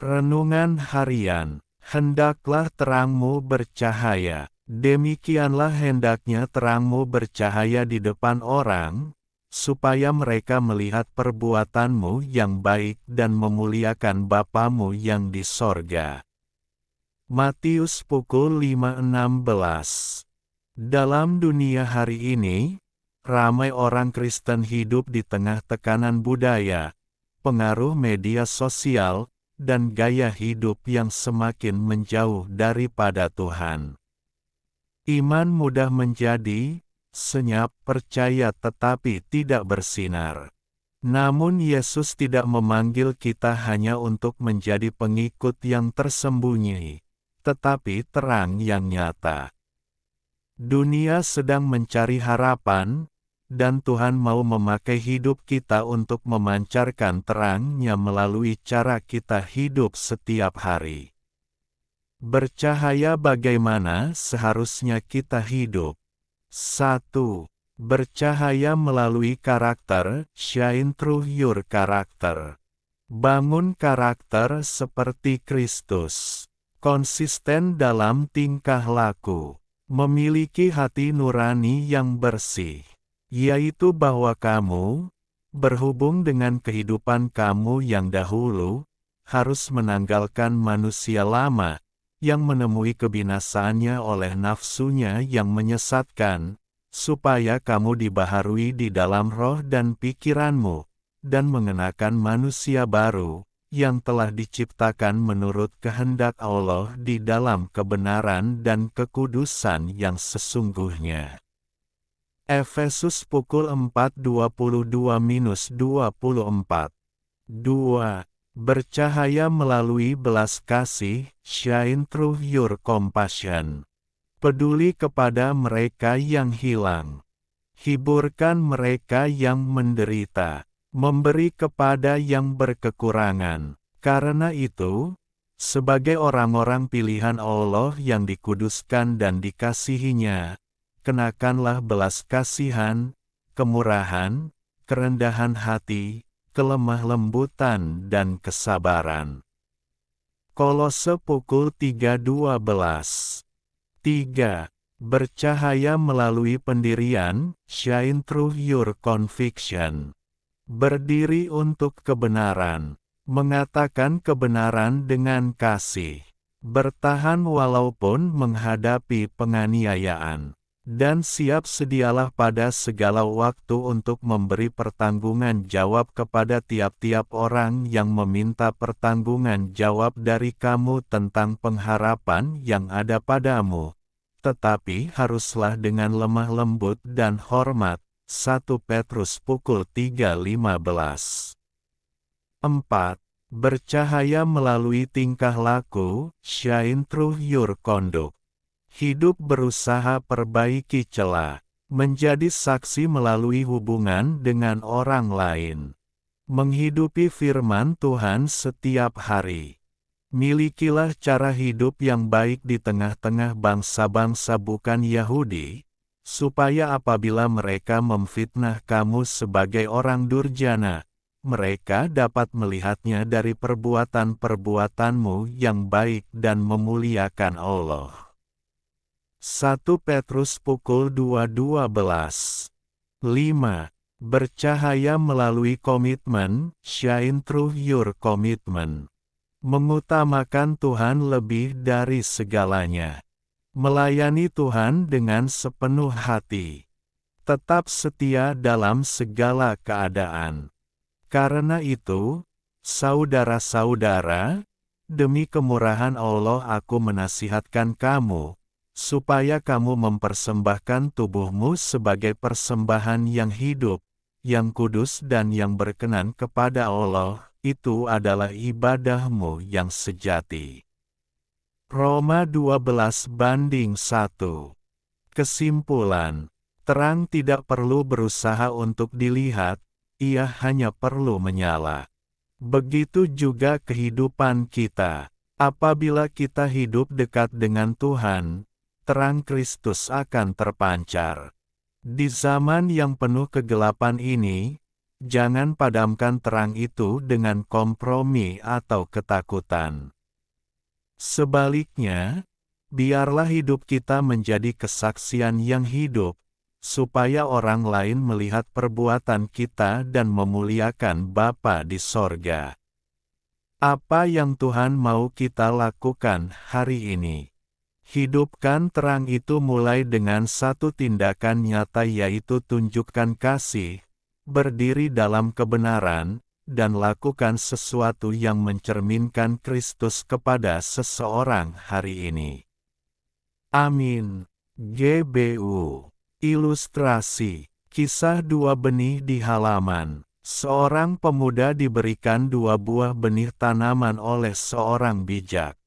Renungan Harian. Hendaklah terangmu bercahaya. Demikianlah hendaknya terangmu bercahaya di depan orang, supaya mereka melihat perbuatanmu yang baik dan memuliakan Bapamu yang di sorga. Matius pukul 5.16. Dalam dunia hari ini, ramai orang Kristen hidup di tengah tekanan budaya, pengaruh media sosial, dan gaya hidup yang semakin menjauh daripada Tuhan. Iman mudah menjadi senyap, percaya tetapi tidak bersinar. Namun Yesus tidak memanggil kita hanya untuk menjadi pengikut yang tersembunyi, tetapi terang yang nyata. Dunia sedang mencari harapan, dan Tuhan mau memakai hidup kita untuk memancarkan terang-Nya melalui cara kita hidup setiap hari. Bercahaya bagaimana seharusnya kita hidup? 1. Bercahaya melalui karakter, shine through your character. Bangun karakter seperti Kristus. Konsisten dalam tingkah laku. Memiliki hati nurani yang bersih. Yaitu bahwa kamu, berhubung dengan kehidupan kamu yang dahulu, harus menanggalkan manusia lama, yang menemui kebinasaannya oleh nafsunya yang menyesatkan, supaya kamu dibaharui di dalam roh dan pikiranmu, dan mengenakan manusia baru, yang telah diciptakan menurut kehendak Allah di dalam kebenaran dan kekudusan yang sesungguhnya. Efesus pukul 4:22-24. 2. Bercahaya melalui belas kasih, shine through your compassion. Peduli kepada mereka yang hilang. Hiburkan mereka yang menderita. Memberi kepada yang berkekurangan. Karena itu, sebagai orang-orang pilihan Allah yang dikuduskan dan dikasihinya, kenakanlah belas kasihan, kemurahan, kerendahan hati, kelemah lembutan dan kesabaran. Kolose pukul 3:12. 3. Bercahaya melalui pendirian, shine through your conviction. Berdiri untuk kebenaran. Mengatakan kebenaran dengan kasih. Bertahan walaupun menghadapi penganiayaan. Dan siap sedialah pada segala waktu untuk memberi pertanggungan jawab kepada tiap-tiap orang yang meminta pertanggungan jawab dari kamu tentang pengharapan yang ada padamu. Tetapi haruslah dengan lemah lembut dan hormat. 1 Petrus pukul 3:15. 4. Bercahaya melalui tingkah laku, shine through your conduct. Hidup berusaha perbaiki celah, menjadi saksi melalui hubungan dengan orang lain. Menghidupi firman Tuhan setiap hari. Milikilah cara hidup yang baik di tengah-tengah bangsa-bangsa bukan Yahudi, supaya apabila mereka memfitnah kamu sebagai orang durjana, mereka dapat melihatnya dari perbuatan-perbuatanmu yang baik dan memuliakan Allah. 1 Petrus pukul 2:12. 5. Bercahaya melalui komitmen, shine through your commitment. Mengutamakan Tuhan lebih dari segalanya. Melayani Tuhan dengan sepenuh hati. Tetap setia dalam segala keadaan. Karena itu, saudara-saudara, demi kemurahan Allah aku menasihatkan kamu, supaya kamu mempersembahkan tubuhmu sebagai persembahan yang hidup, yang kudus dan yang berkenan kepada Allah, itu adalah ibadahmu yang sejati. Roma 12:1. Kesimpulan, terang tidak perlu berusaha untuk dilihat, ia hanya perlu menyala. Begitu juga kehidupan kita. Apabila kita hidup dekat dengan Tuhan, terang Kristus akan terpancar. Di zaman yang penuh kegelapan ini, Jangan padamkan terang itu dengan kompromi atau ketakutan. Sebaliknya, biarlah hidup kita menjadi kesaksian yang hidup, supaya orang lain melihat perbuatan kita dan memuliakan Bapa di sorga. Apa yang Tuhan mau kita lakukan hari ini? Hidupkan terang itu mulai dengan satu tindakan nyata, yaitu tunjukkan kasih, berdiri dalam kebenaran, dan lakukan sesuatu yang mencerminkan Kristus kepada seseorang hari ini. Amin. GBU. Ilustrasi. Kisah dua benih di halaman. Seorang pemuda diberikan dua buah benih tanaman oleh seorang bijak.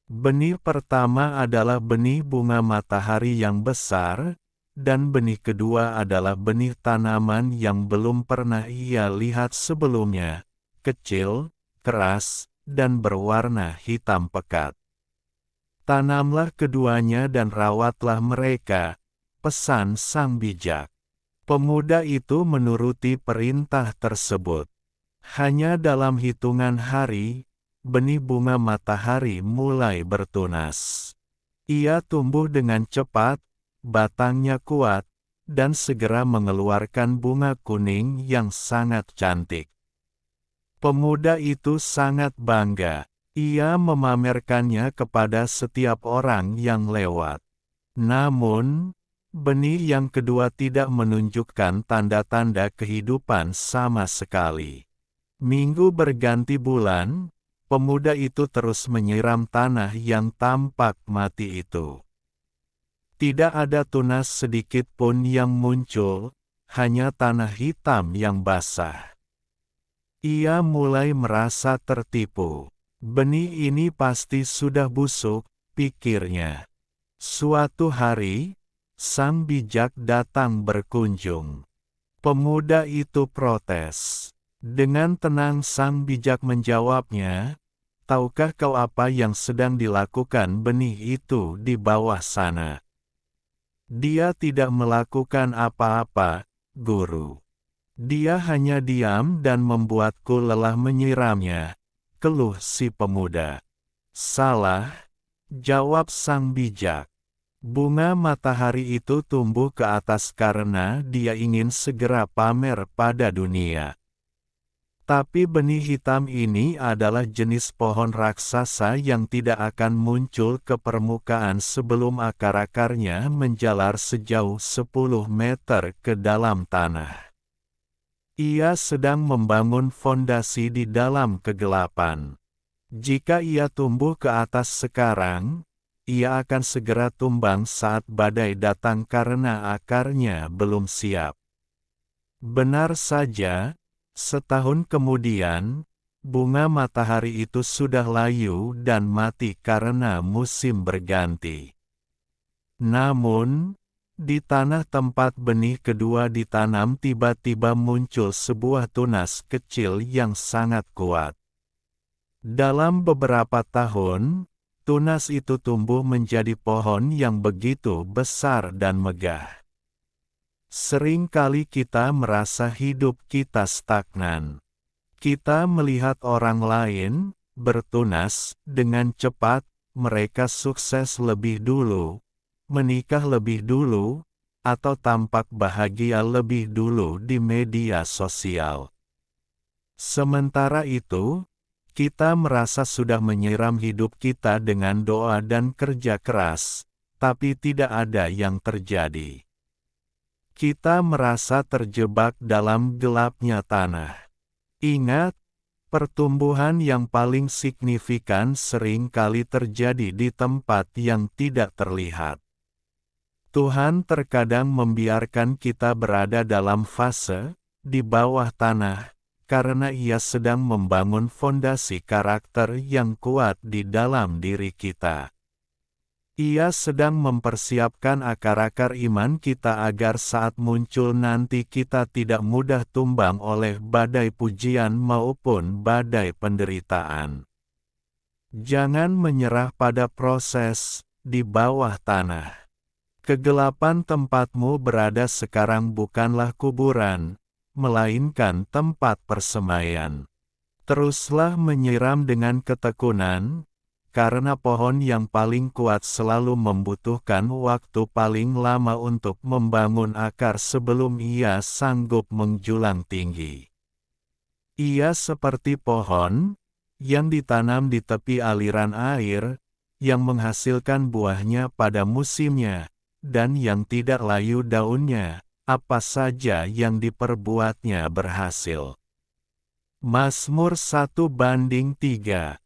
Benih pertama adalah benih bunga matahari yang besar, dan benih kedua adalah benih tanaman yang belum pernah ia lihat sebelumnya, kecil, keras, dan berwarna hitam pekat. Tanamlah keduanya dan rawatlah mereka, pesan sang bijak. Pemuda itu menuruti perintah tersebut. Hanya dalam hitungan hari, benih bunga matahari mulai bertunas. Ia tumbuh dengan cepat, batangnya kuat, dan segera mengeluarkan bunga kuning yang sangat cantik. Pemuda itu sangat bangga. Ia memamerkannya kepada setiap orang yang lewat. Namun, benih yang kedua tidak menunjukkan tanda-tanda kehidupan sama sekali. Minggu berganti bulan, pemuda itu terus menyiram tanah yang tampak mati itu. Tidak ada tunas sedikit pun yang muncul, hanya tanah hitam yang basah. Ia mulai merasa tertipu. Benih ini pasti sudah busuk, pikirnya. Suatu hari, sang bijak datang berkunjung. Pemuda itu protes. Dengan tenang sang bijak menjawabnya, "Tahukah kau apa yang sedang dilakukan benih itu di bawah sana?" "Dia tidak melakukan apa-apa, Guru. Dia hanya diam dan membuatku lelah menyiramnya," keluh si pemuda. "Salah," jawab sang bijak. "Bunga matahari itu tumbuh ke atas karena dia ingin segera pamer pada dunia. Tapi benih hitam ini adalah jenis pohon raksasa yang tidak akan muncul ke permukaan sebelum akar-akarnya menjalar sejauh 10 meter ke dalam tanah. Ia sedang membangun fondasi di dalam kegelapan. Jika ia tumbuh ke atas sekarang, ia akan segera tumbang saat badai datang karena akarnya belum siap." Benar saja. Setahun kemudian, bunga matahari itu sudah layu dan mati karena musim berganti. Namun, di tanah tempat benih kedua ditanam tiba-tiba muncul sebuah tunas kecil yang sangat kuat. Dalam beberapa tahun, tunas itu tumbuh menjadi pohon yang begitu besar dan megah. Sering kali kita merasa hidup kita stagnan. Kita melihat orang lain bertunas dengan cepat, mereka sukses lebih dulu, menikah lebih dulu, atau tampak bahagia lebih dulu di media sosial. Sementara itu, kita merasa sudah menyiram hidup kita dengan doa dan kerja keras, tapi tidak ada yang terjadi. Kita merasa terjebak dalam gelapnya tanah. Ingat, pertumbuhan yang paling signifikan sering kali terjadi di tempat yang tidak terlihat. Tuhan terkadang membiarkan kita berada dalam fase di bawah tanah, karena Ia sedang membangun fondasi karakter yang kuat di dalam diri kita. Ia sedang mempersiapkan akar-akar iman kita agar saat muncul nanti kita tidak mudah tumbang oleh badai pujian maupun badai penderitaan. Jangan menyerah pada proses di bawah tanah. Kegelapan tempatmu berada sekarang bukanlah kuburan, melainkan tempat persemaian. Teruslah menyiram dengan ketekunan, karena pohon yang paling kuat selalu membutuhkan waktu paling lama untuk membangun akar sebelum ia sanggup menjulang tinggi. Ia seperti pohon yang ditanam di tepi aliran air, yang menghasilkan buahnya pada musimnya, dan yang tidak layu daunnya, apa saja yang diperbuatnya berhasil. Mazmur 1:3